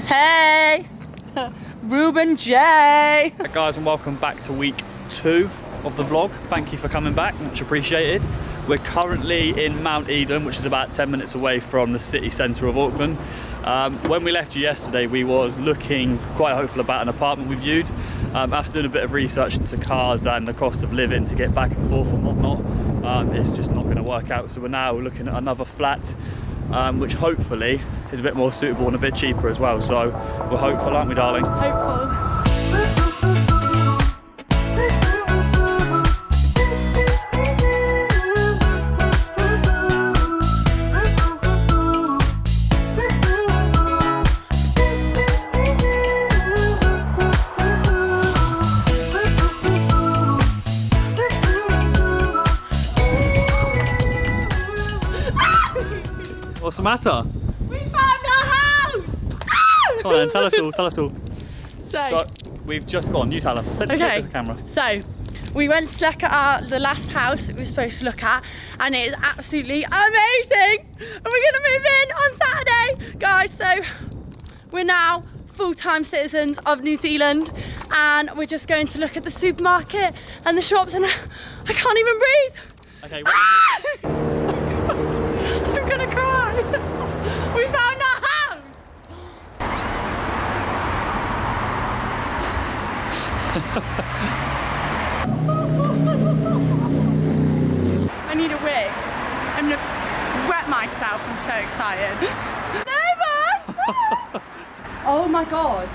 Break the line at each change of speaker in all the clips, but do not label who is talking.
Hey! Ruben J!
Hey guys, and welcome back to week 2 of the vlog. Thank you for coming back, much appreciated. We're currently in Mount Eden, which is about 10 minutes away from the city centre of Auckland. When we left you yesterday, we was looking quite hopeful about an apartment we viewed. After doing a bit of research into cars and the cost of living to get back and forth and whatnot, it's just not going to work out. So we're now looking at another flat, which hopefully is a bit more suitable and a bit cheaper as well. So we're hopeful, aren't we, darling?
Hopeful.
What's the matter?
We found our house!
Come on then, tell us all.
So
we've just gone, you tell us. Take the camera.
So we went to look at the last house that we were supposed to look at, and it is absolutely amazing! And we're gonna move in on Saturday! Guys, so we're now full-time citizens of New Zealand, and we're just going to look at the supermarket and the shops, and I can't even breathe!
Okay, what
I'm gonna cry! We found our house! I need a wig. I'm gonna wet myself, I'm so excited. Neighbours! Oh my god.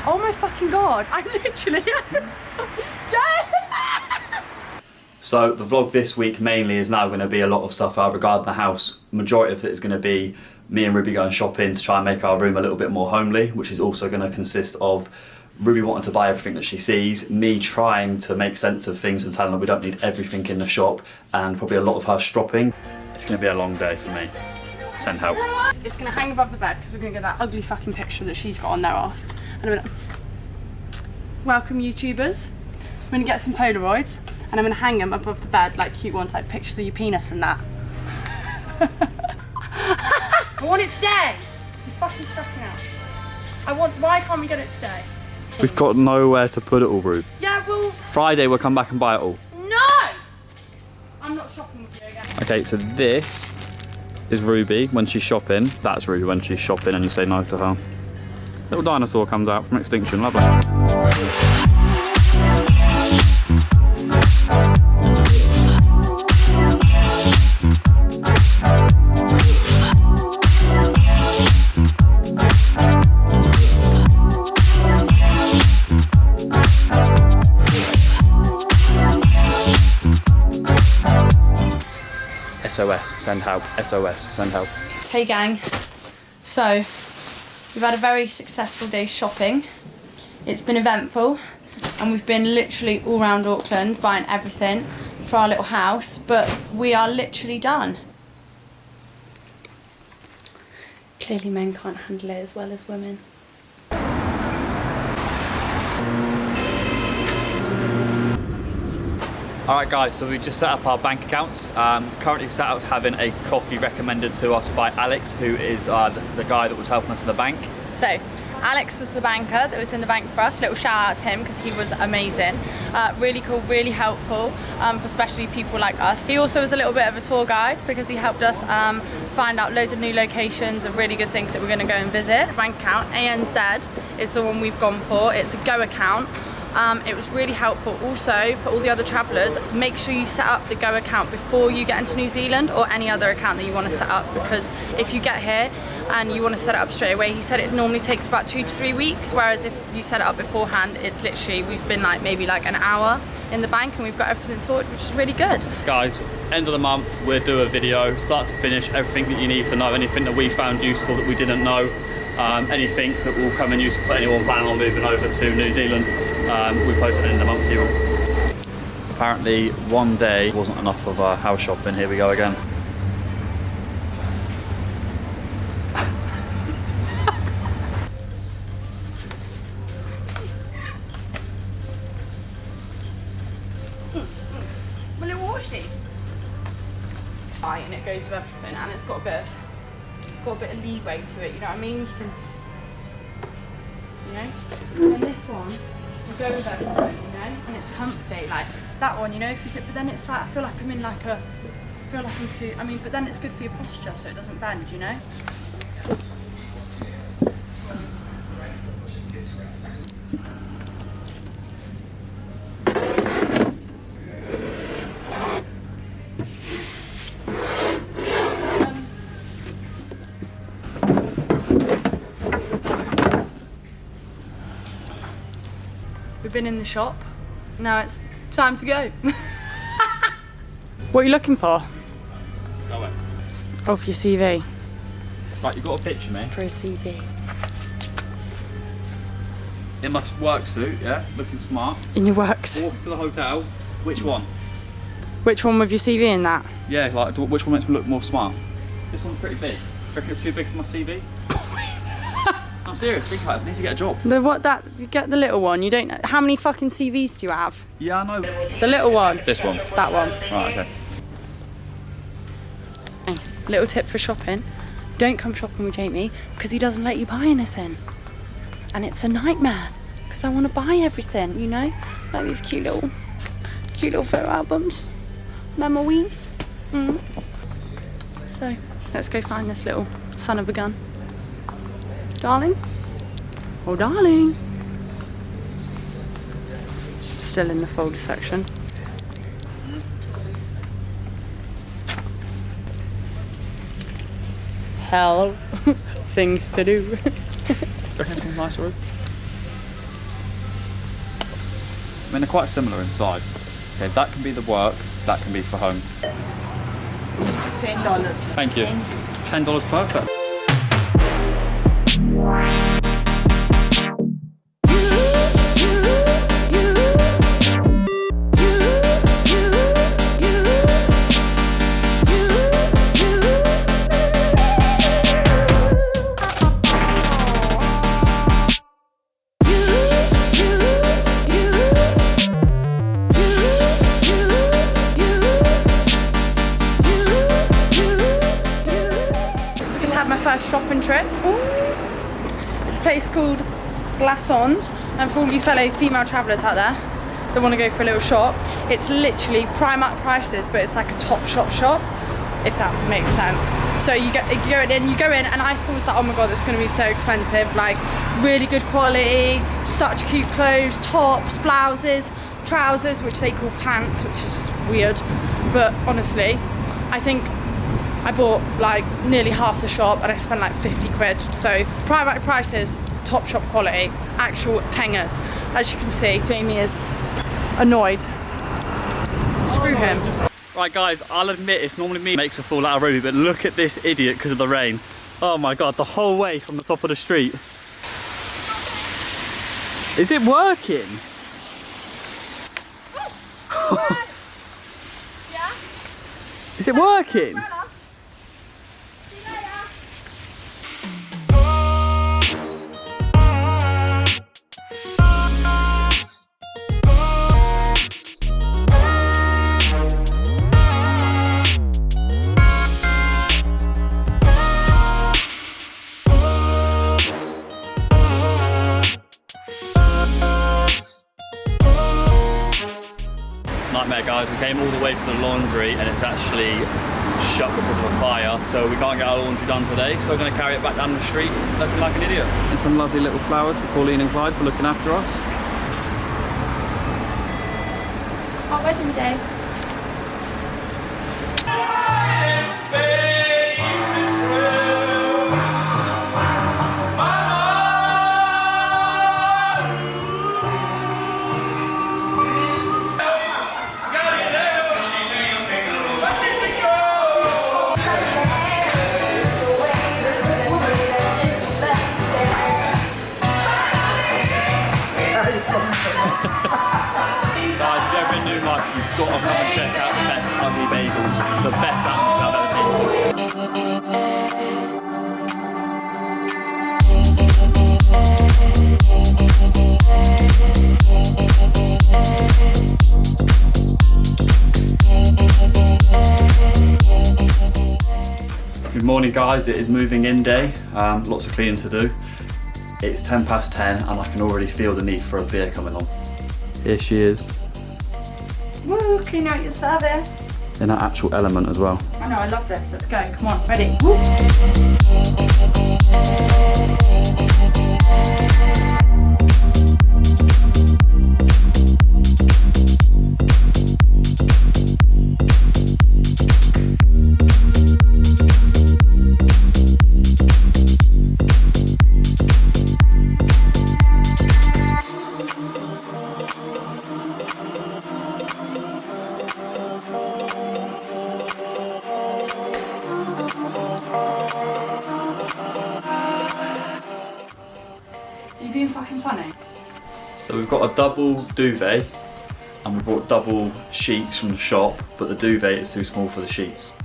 Oh my fucking god. I'm literally...
So the vlog this week mainly is now going to be a lot of stuff regarding the house. Majority of it is going to be me and Ruby going shopping to try and make our room a little bit more homely, which is also going to consist of Ruby wanting to buy everything that she sees, me trying to make sense of things and telling her we don't need everything in the shop, and probably a lot of her stropping. It's going to be a long day for me. Send help.
It's going to hang above the bed because we're going to get that ugly fucking picture that she's got on there off. And I'm going to... Welcome YouTubers. I'm going to get some Polaroids and I'm going to hang them above the bed like cute ones, like pictures of your penis and that. I want it today. You're fucking stressing out. Why can't we get it today?
We've got nowhere to put it all, Rube.
Yeah, well...
Friday we'll come back and buy it all.
No! I'm not shopping with you again.
Okay, so this is Ruby when she's shopping. That's Ruby when she's shopping and you say no to her. Little dinosaur comes out from extinction, lovely. SOS, send help. SOS, send help.
Hey gang, so we've had a very successful day shopping. It's been eventful and we've been literally all around Auckland buying everything for our little house, but we are literally done. Clearly men can't handle it as well as women.
Alright guys, so we just set up our bank accounts. Currently set up having a coffee recommended to us by Alex, who is the guy that was helping us in the bank.
So, Alex was the banker that was in the bank for us. Little shout out to him because he was amazing. Really cool, really helpful for especially people like us. He also was a little bit of a tour guide because he helped us find out loads of new locations of really good things that we're going to go and visit. Bank account, ANZ, is the one we've gone for. It's a Go account. It was really helpful. Also, for all the other travellers, make sure you set up the Go account before you get into New Zealand or any other account that you want to set up, because if you get here and you want to set it up straight away, he said it normally takes about 2 to 3 weeks, whereas if you set it up beforehand, it's literally, we've been like maybe like an hour in the bank and we've got everything sorted, which is really good.
Guys, end of the month, we'll do a video, start to finish, everything that you need to know, anything that we found useful that we didn't know, anything that will come in useful for anyone planning on moving over to New Zealand. We post it in the month for you. Apparently one day wasn't enough of our house shopping. Here we go again.
Well, it washed it. And it goes with everything, and it's got a bit of leeway to it. You know what I mean? You can know. And this one will go with everything, you know, and it's comfy. Like that one, you know, if you sit, but then it's like I feel like I'm in like a, I feel like I'm too. I mean, but then it's good for your posture, so it doesn't bend, you know. We've been in the shop, now it's time to go. What are you looking for?
Go away.
Oh, for your CV.
Right, you got a picture, me.
For a CV.
In my work suit, yeah, looking smart.
In your works.
Walk to the hotel. Which one?
Which one with your CV in that?
Yeah, like which one makes me look more smart? This one's pretty big. Do you reckon it's too big for my CV? I'm serious, think about it, I need to get a job.
You get the little one, you don't, how many fucking CVs do you have?
Yeah, I know.
The little one?
This one?
That one.
Right, okay.
Hey, little tip for shopping, don't come shopping with Jamie because he doesn't let you buy anything. And it's a nightmare, because I want to buy everything, you know? Like these cute little photo albums. Memories. So, let's go find this little son of a gun. Darling? Oh, darling. Still in the folder section. Hello. Things to do.
Reckon anything's nicer room? I mean, they're quite similar inside. Okay, that can be the work, that can be for home.
$10.
Thank you. $10 perfect.
First shopping trip. A place called Glassons, and for all you fellow female travellers out there that want to go for a little shop, it's literally Primark prices, but it's like a top shop, if that makes sense. So you go in, and I thought, like, oh my god, it's going to be so expensive. Like, really good quality, such cute clothes, tops, blouses, trousers, which they call pants, which is just weird. But honestly, I think I bought like nearly half the shop and I spent like 50 quid. So Primark prices, top shop quality, actual pengers. As you can see, Jamie is annoyed. Screw him.
Right guys, I'll admit it's normally me who makes a fool out of Ruby, but look at this idiot because of the rain. Oh my god, the whole way from the top of the street. Is it working? Is it working? Nightmare guys, we came all the way to the laundry and it's actually shut because of a fire, so we can't get our laundry done today, so we're going to carry it back down the street looking like an idiot. And some lovely little flowers for Pauline and Clyde for looking after us.
Our wedding day.
Guys, if you're ever in Newmarket, you've got to come and check out the best ugly bagels, the best atmosphere I've ever been to. Good morning guys, it is moving in day, lots of cleaning to do. It's 10 past 10 and I can already feel the need for a beer coming on. Here she is.
Woo, clean out your service.
In her actual element as well.
I know, I love this. Let's go. Come on, ready. Woo. You being fucking funny?
So we've got a double duvet and we bought double sheets from the shop, but the duvet is too small for the sheets.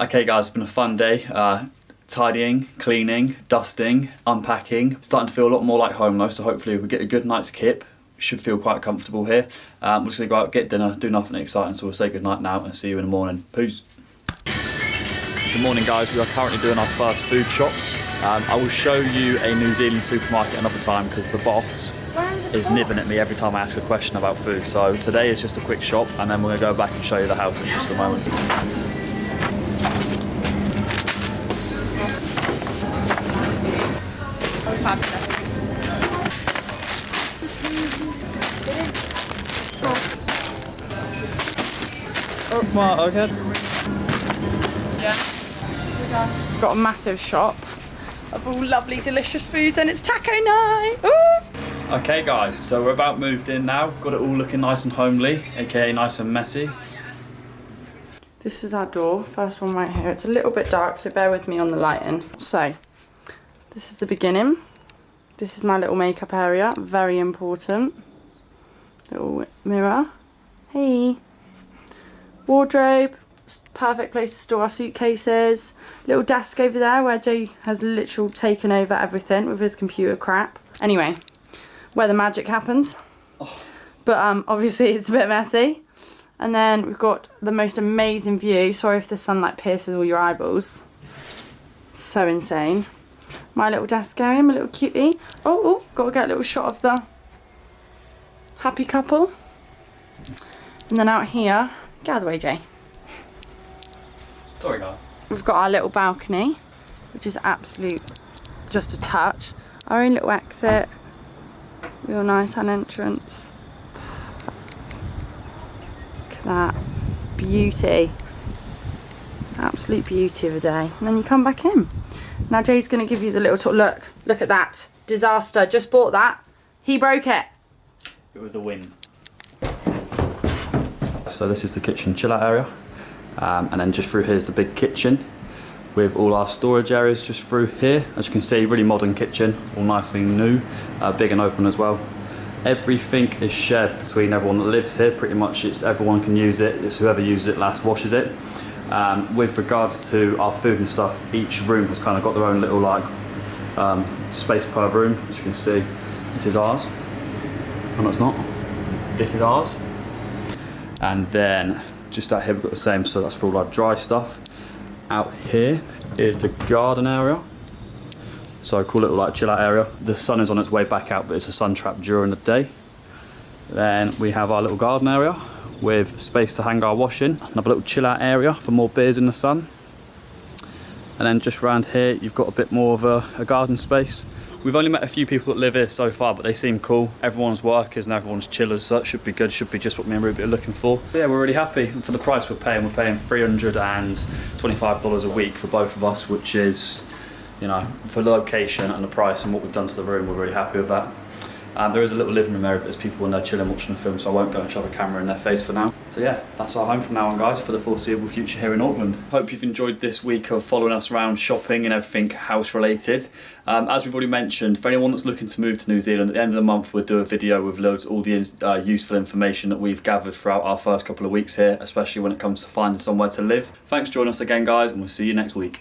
Okay guys, it's been a fun day. Tidying, cleaning, dusting, unpacking. Starting to feel a lot more like home though, so hopefully we get a good night's kip. Should feel quite comfortable here. We're just gonna go out, get dinner, do nothing exciting, so we'll say good night now and see you in the morning. Peace. Good morning guys, we are currently doing our first food shop. I will show you a New Zealand supermarket another time because the boss is nibbling at me every time I ask a question about food. So today is just a quick shop and then we're gonna go back and show you the house in just a moment. Oh, smart, okay.
Yeah. Got a massive shop of all lovely, delicious foods, and it's taco night. Ooh.
Okay, guys, so we're about moved in now. Got it all looking nice and homely, aka nice and messy.
This is our door, first one right here. It's a little bit dark, so bear with me on the lighting. So, this is the beginning. This is my little makeup area, very important. Little mirror. Hey. Wardrobe, perfect place to store our suitcases. Little desk over there where Jay has literally taken over everything with his computer crap. Anyway, where the magic happens. Oh. But obviously it's a bit messy. And then we've got the most amazing view. Sorry if the sunlight pierces all your eyeballs. So insane. My little desk area, my little cutie. Oh, got to get a little shot of the happy couple. And then out here, get out of the way, Jay.
Sorry, guys.
We've got our little balcony, which is absolute, just a touch. Our own little exit. Real nice an entrance. Perfect. Look at that. Beauty. Absolute beauty of a day. And then you come back in. Now Jay's going to give you the little talk. Look at that. Disaster. Just bought that. He broke it.
It was the wind. So this is the kitchen chill out area. And then just through here is the big kitchen with all our storage areas just through here. As you can see, really modern kitchen, all nicely new, big and open as well. Everything is shared between everyone that lives here. Pretty much it's everyone can use it. It's whoever uses it last washes it. With regards to our food and stuff, each room has kind of got their own little like space per room. As you can see, this is ours. And that's not. This is ours. And then just out here we've got the same, so that's for all our dry stuff. Out here is the garden area. So a cool little like chill out area. The sun is on its way back out, but it's a sun trap during the day. Then we have our little garden area with space to hang our washing. Another little chill out area for more beers in the sun. And then just around here you've got a bit more of a garden space. We've only met a few people that live here so far, but they seem cool. Everyone's workers and everyone's chillers, so that should be good. Should be just what me and Ruby are looking for. But yeah, we're really happy. And for the price we're paying $325 a week for both of us, which is, you know, for the location and the price and what we've done to the room, we're really happy with that. There is a little living room area, but there's people in there chilling watching the film, so I won't go and shove a camera in their face for now. So yeah, that's our home from now on, guys, for the foreseeable future here in Auckland. Hope you've enjoyed this week of following us around shopping and everything house related. As we've already mentioned, for anyone that's looking to move to New Zealand, at the end of the month we'll do a video with loads all the useful information that we've gathered throughout our first couple of weeks here, especially when it comes to finding somewhere to live. Thanks for joining us again, guys, and we'll see you next week.